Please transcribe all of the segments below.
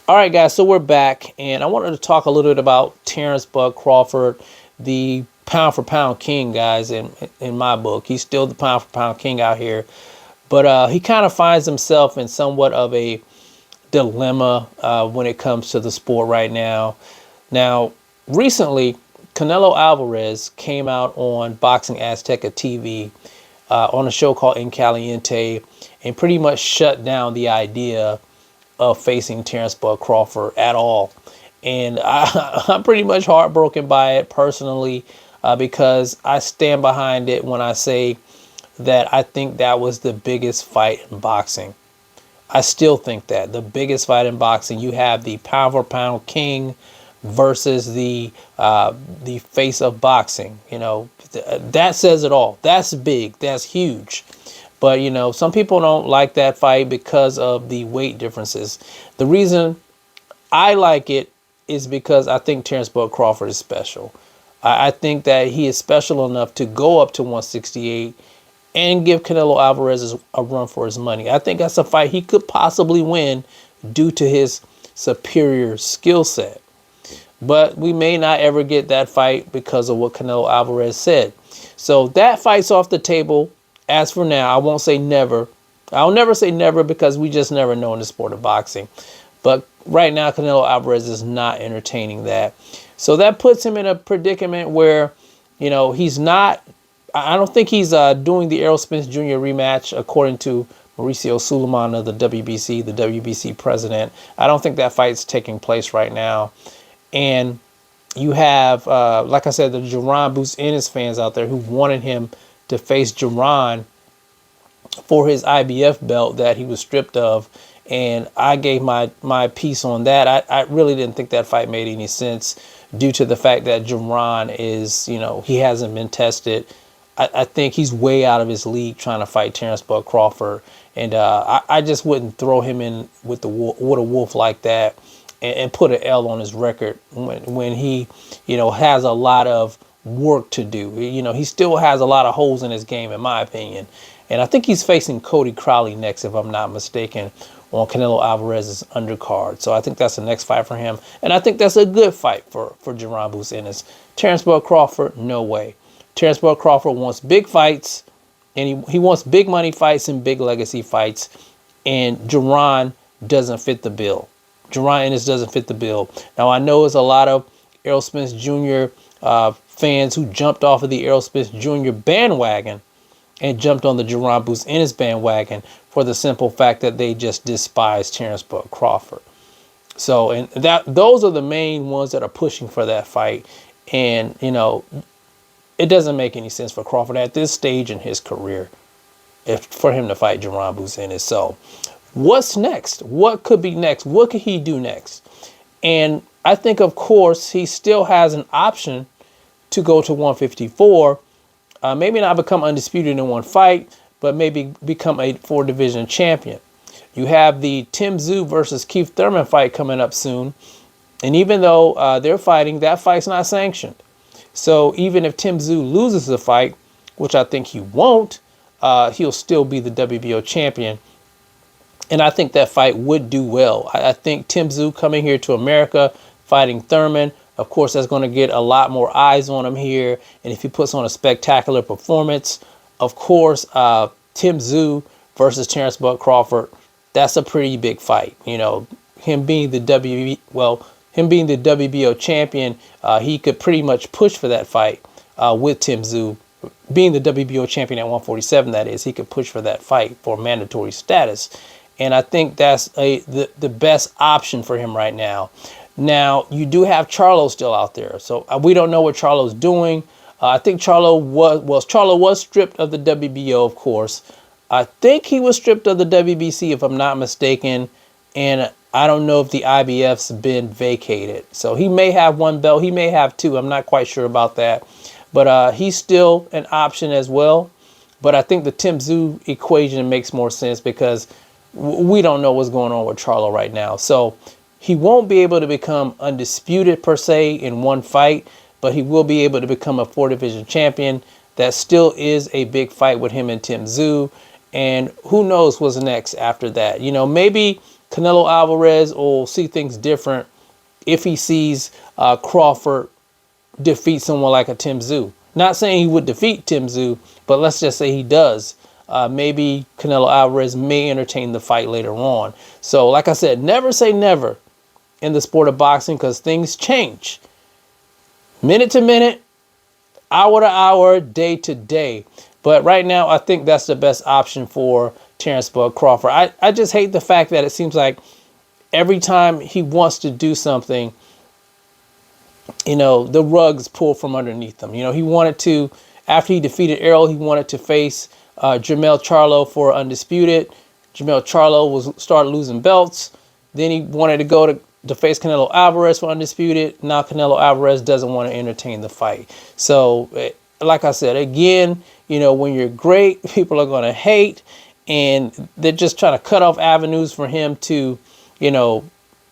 All right, guys, so we're back, and I wanted to talk a little bit about Terence Bud Crawford, the pound for pound king, guys. In my book, he's still the pound for pound king out here, but he kind of finds himself in somewhat of a dilemma when it comes to the sport right now. Now, recently, Canelo Alvarez came out on Boxing Azteca TV on a show called In Caliente and pretty much shut down the idea of facing Terence Bud Crawford at all. And I'm pretty much heartbroken by it personally because I stand behind it when I say that I think that was the biggest fight in boxing. I still think that the biggest fight in boxing, you have the pound for pound king versus the face of boxing. That says it all. That's big. That's huge. But some people don't like that fight because of the weight differences. The reason I like it is because I think Terence Bud Crawford is special. I think that he is special enough to go up to 168 and give Canelo Alvarez a run for his money. I think that's a fight he could possibly win due to his superior skill set. But we may not ever get that fight because of what Canelo Alvarez said. So that fight's off the table. As for now, I won't say never. I'll never say never because we just never know in the sport of boxing. But right now, Canelo Alvarez is not entertaining that. So that puts him in a predicament where, he's not. I don't think he's doing the Errol Spence Jr. rematch, according to Mauricio Suleiman of the WBC president. I don't think that fight's taking place right now. And you have, like I said, the Jaron Bruce Ennis fans out there who wanted him to face Jaron for his IBF belt that he was stripped of. And I gave my piece on that. I really didn't think that fight made any sense due to the fact that Jaron is, he hasn't been tested. I think he's way out of his league trying to fight Terence Bud Crawford. And I just wouldn't throw him in with a wolf like that and put an L on his record when he, has a lot of work to do. He still has a lot of holes in his game, in my opinion. And I think he's facing Cody Crowley next, if I'm not mistaken, on Canelo Alvarez's undercard. So I think that's the next fight for him. And I think that's a good fight for Jaron Bruce Ennis. Terence Bud Crawford, no way. Terence Bud Crawford wants big fights, and he wants big money fights and big legacy fights. And Jaron doesn't fit the bill. Jaron Ennis doesn't fit the bill. Now, I know there's a lot of Errol Spence Jr. Fans who jumped off of the Errol Spence Jr. bandwagon and jumped on the Jaron Bruce Ennis bandwagon for the simple fact that they just despise Terence Bud Crawford. So, and those are the main ones that are pushing for that fight. And, it doesn't make any sense for Crawford at this stage in his career for him to fight Jaron Bruce Ennis. So what's next? What could be next? What could he do next? And I think, of course, he still has an option to go to 154. Maybe not become undisputed in one fight, but maybe become a 4-division champion. You have the Tim Tszyu versus Keith Thurman fight coming up soon. And even though they're fighting, that fight's not sanctioned. So even if Tim Tszyu loses the fight, which I think he won't, he'll still be the WBO champion. And I think that fight would do well. I think Tim Tszyu coming here to America, fighting Thurman, of course, that's going to get a lot more eyes on him here. And if he puts on a spectacular performance, of course, Tim Tszyu versus Terence Bud Crawford, that's a pretty big fight. Him being the WBO champion, he could pretty much push for that fight with Tim Tszyu. Being the WBO champion at 147, that is, he could push for that fight for mandatory status. And I think that's the best option for him right now. Now, you do have Charlo still out there. So we don't know what Charlo's doing. I think Charlo was stripped of the WBO, of course. I think he was stripped of the WBC, if I'm not mistaken. And I don't know if the IBF's been vacated. So he may have one belt. He may have two. I'm not quite sure about that. But he's still an option as well. But I think the Tim Tszyu equation makes more sense because we don't know what's going on with Charlo right now. So he won't be able to become undisputed per se in one fight, but he will be able to become a 4-division champion. That still is a big fight with him and Tim Tszyu. And who knows what's next after that. Maybe Canelo Alvarez will see things different if he sees Crawford defeat someone like a Tim Tszyu. Not saying he would defeat Tim Tszyu, but let's just say he does. Maybe Canelo Alvarez may entertain the fight later on. So like I said, never say never in the sport of boxing, because things change. Minute to minute, hour to hour, day to day. But right now, I think that's the best option for Terence Bud Crawford. I just hate the fact that it seems like every time he wants to do something, you know, the rug's pulled from underneath him. You know, he wanted to, after he defeated Errol, he wanted to face Jermell Charlo for undisputed. Jermell Charlo started losing belts. Then he wanted to go to face Canelo Alvarez for undisputed. Now Canelo Alvarez doesn't want to entertain the fight. So, like I said, again, you know, when you're great, people are going to hate, and they're just trying to cut off avenues for him to, you know,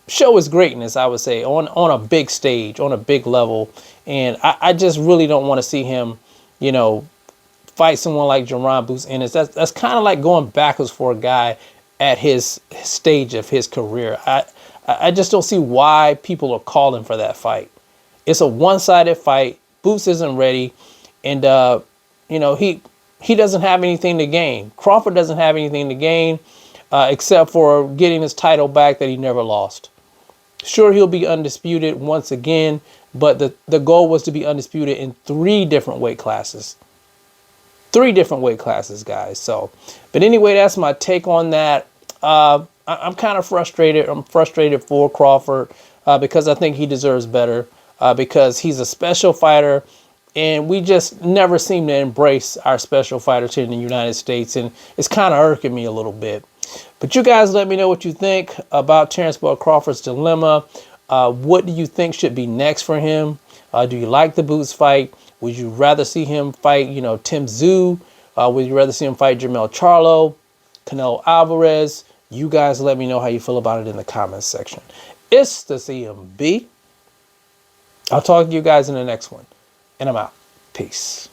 show his greatness, I would say, on a big stage, on a big level. And I just really don't want to see him, you know, fight someone like Jaron Boots Ennis. That's kind of like going backwards for a guy at his stage of his career. I just don't see why people are calling for that fight. It's a one-sided fight. Boots isn't ready. And, you know, he doesn't have anything to gain. Crawford doesn't have anything to gain except for getting his title back that he never lost. Sure, he'll be undisputed once again, but the goal was to be undisputed in 3 different weight classes. 3 different weight classes, guys. So, but anyway, that's my take on that. I'm kind of frustrated. I'm frustrated for Crawford because I think he deserves better because he's a special fighter, and we just never seem to embrace our special fighters here in the United States, and it's kind of irking me a little bit. But you guys let me know what you think about Terence Bud Crawford's dilemma. What do you think should be next for him? Do you like the Boots fight? Would you rather see him fight, you know, Tim Tszyu? Would you rather see him fight Jermell Charlo, Canelo Alvarez? You guys let me know how you feel about it in the comments section. It's the CMB. I'll talk to you guys in the next one. And I'm out. Peace.